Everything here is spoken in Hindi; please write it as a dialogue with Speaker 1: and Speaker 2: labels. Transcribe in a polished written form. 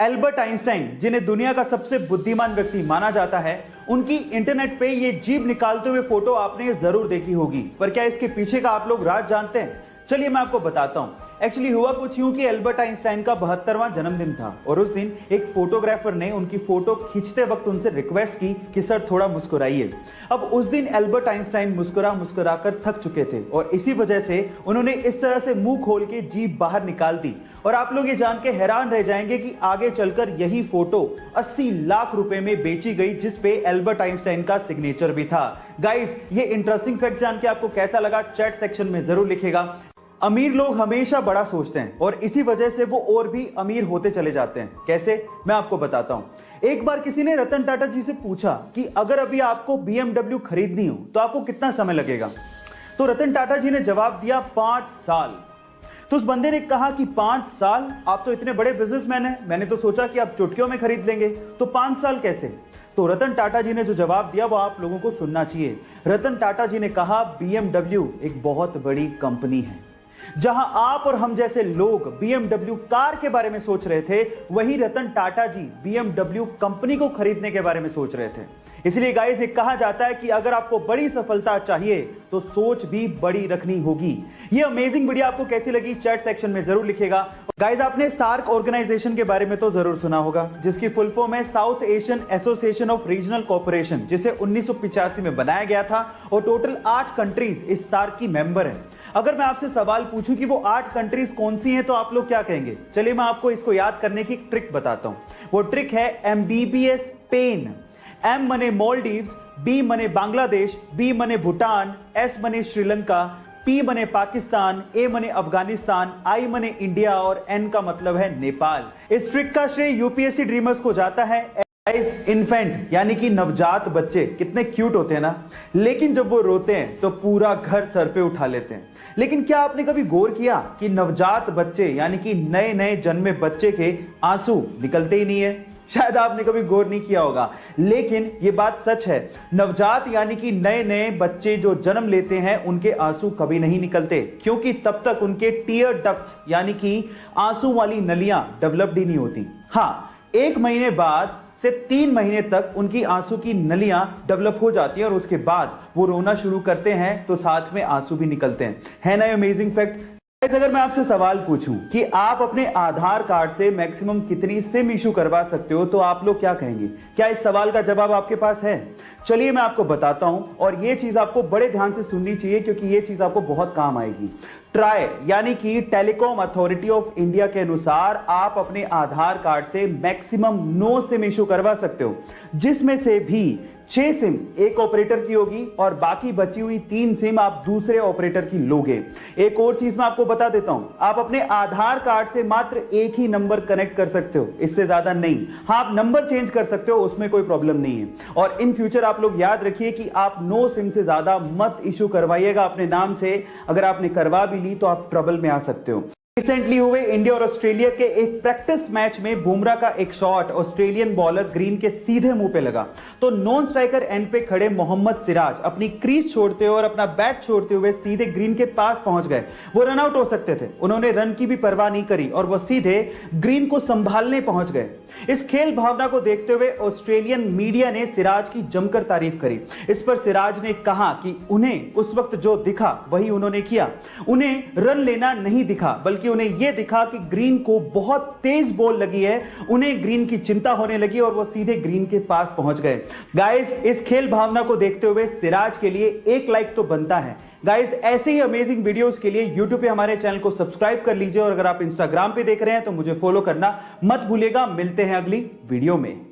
Speaker 1: एल्बर्ट आइंस्टाइन, जिन्हें दुनिया का सबसे बुद्धिमान व्यक्ति माना जाता है, उनकी इंटरनेट पे ये जीभ निकालते हुए फोटो आपने जरूर देखी होगी। पर क्या इसके पीछे का आप लोग राज जानते हैं? चलिए मैं आपको बताता हूं। एक्चुअली हुआ कुछ यूं कि एल्बर्ट आइंस्टाइन का 72वां जन्मदिन था और उस दिन एक फोटोग्राफर ने उनकी फोटो खींचते वक्त उनसे रिक्वेस्ट की कि सर थोड़ा मुस्कुराइए। अब उस दिन एल्बर्ट आइंस्टाइन मुस्कुरा मुस्कुरा कर थक चुके थे और इसी वजह से उन्होंने इस तरह से मुंह खोल के जीभ बाहर निकाल दी। और आप लोग ये जान के हैरान रह जाएंगे कि आगे चलकर यही फोटो 80 लाख रुपए में बेची गई, जिसपे एल्बर्ट आइंस्टाइन का सिग्नेचर भी था। गाइस, ये इंटरेस्टिंग फैक्ट जान के आपको कैसा लगा चैट सेक्शन में जरूर लिखेगा। अमीर लोग हमेशा बड़ा सोचते हैं और इसी वजह से वो और भी अमीर होते चले जाते हैं। कैसे? मैं आपको बताता हूं। एक बार किसी ने रतन टाटा जी से पूछा कि अगर अभी आपको BMW खरीदनी हो तो आपको कितना समय लगेगा? तो रतन टाटा जी ने जवाब दिया 5 साल। तो उस बंदे ने कहा कि 5 साल? आप तो इतने बड़े बिजनेसमैन हैं, मैंने तो सोचा कि आप चुटकियों में खरीद लेंगे, तो 5 साल कैसे? तो रतन टाटा जी ने जो जवाब दिया वो आप लोगों को सुनना चाहिए। रतन टाटा जी ने कहा BMW एक बहुत बड़ी कंपनी है। जहां आप और हम जैसे लोग BMW कार के बारे में सोच रहे थे, वही रतन टाटा जी BMW कंपनी को खरीदने के बारे में सोच रहे थे। इसलिए गाइस, ये कहा जाता है कि अगर आपको बड़ी सफलता चाहिए तो सोच भी बड़ी रखनी होगी। ये अमेजिंग वीडियो आपको कैसी लगी चैट सेक्शन में जरूर लिखिएगा। गाइस, आपने सार्क ऑर्गेनाइजेशन के बारे में तो जरूर सुना होगा, जिसकी फुल फॉर्म है south Asian association of regional cooperation, जिसे 1985 में बनाया गया था और टोटल 8 कंट्रीज इस सार्क की मेंबर हैं। अगर मैं आपसे सवाल पूछूं कि वो 8 कंट्रीज कौन सी हैं तो आप लोग क्या कहेंगे? चलिए मैं आपको इसको याद करने की ट्रिक बताता हूं। वो ट्रिक है MBBS पेन। M मने मालदीव्स, B मने बांग्लादेश, B मने भूटान, S मने श्रीलंका, P मने पाकिस्तान, A मने अफगानिस्तान, I मने इंडिया और N का मतलब है नेपाल। इस ट्रिक का श्रेय UPSC ड्रीमर्स को जाता है। इन्फेंट यानी कि नवजात बच्चे कितने क्यूट होते हैं ना, लेकिन जब वो रोते हैं तो पूरा घर सर पे उठा लेते हैं। लेकिन क्या आपने कभी गौर किया कि नवजात बच्चे यानी कि नए नए जन्मे बच्चे के आंसू निकलते ही नहीं है? शायद आपने कभी गौर नहीं किया होगा, लेकिन ये बात सच है। नवजात यानी कि नए नए बच्चे जो जन्म लेते हैं उनके आंसू कभी नहीं निकलते, क्योंकि तब तक उनके टीयर डक्ट्स यानी कि आंसू वाली नलियां डेवलप्ड ही नहीं होती। हाँ, 1 महीने बाद से 3 महीने तक उनकी आंसू की नलियां डेवलप हो जाती हैं और उसके बाद वो रोना शुरू करते हैं तो साथ में आंसू भी निकलते हैं। है ना अमेजिंग फैक्ट? अगर मैं आपसे सवाल पूछूं कि आप अपने आधार कार्ड से मैक्सिमम कितनी सिम इशू करवा सकते हो तो आप लोग क्या कहेंगे? क्या इस सवाल का जवाब आपके पास है? चलिए मैं आपको बताता हूं और यह चीज आपको बड़े ध्यान से सुननी चाहिए, क्योंकि यह चीज आपको बहुत काम आएगी। ट्राई यानी कि टेलीकॉम अथॉरिटी ऑफ इंडिया के अनुसार आप अपने आधार कार्ड से मैक्सिमम 9 सिम इशू करवा सकते हो, जिसमें से भी 6 सिम एक ऑपरेटर की होगी और बाकी बची हुई 3 सिम आप दूसरे ऑपरेटर की लोगे। एक और चीज मैं आपको बता देता हूं, आप अपने आधार कार्ड से मात्र एक ही नंबर कनेक्ट कर सकते हो, इससे ज्यादा नहीं। हाँ, आप नंबर चेंज कर सकते हो, उसमें कोई प्रॉब्लम नहीं है। और इन फ्यूचर आप लोग याद रखिए कि आप 9 सिम से ज्यादा मत इशू करवाइएगा अपने नाम से। अगर आपने करवा भी ली तो आप ट्रबल में आ सकते हो। रिसेंटली हुए इंडिया और ऑस्ट्रेलिया के एक प्रैक्टिस मैच में बुमराह का एक शॉट ऑस्ट्रेलियन बॉलर ग्रीन के सीधे मुंह पे लगा, तो नॉन स्ट्राइकर एंड पे खड़े मोहम्मद सिराज अपनी क्रीज छोड़ते हुए और अपना बैट छोड़ते हुए सीधे ग्रीन के पास पहुंच गए। वो रन आउट हो सकते थे, उन्होंने रन की भी परवाह नहीं करी और वो सीधे ग्रीन को संभालने पहुंच गए। इस खेल भावना को देखते हुए ऑस्ट्रेलियन मीडिया ने सिराज की जमकर तारीफ करी। इस पर सिराज ने कहा कि उन्हें उस वक्त जो दिखा वही उन्होंने किया। उन्हें रन लेना नहीं दिखा, बल्कि उन्हें यह दिखा कि ग्रीन को बहुत तेज बॉल लगी है, उन्हें ग्रीन की चिंता होने लगी और वो सीधे ग्रीन के पास पहुंच गए। गाइस, इस खेल भावना को देखते हुए सिराज के लिए 1 लाइक तो बनता है। गाइस, ऐसे ही अमेजिंग वीडियोस के लिए YouTube पे हमारे चैनल को सब्सक्राइब कर लीजिए और अगर आप Instagram पे देख रहे हैं तो मुझे फॉलो करना मत भूलिएगा। मिलते हैं अगली वीडियो में।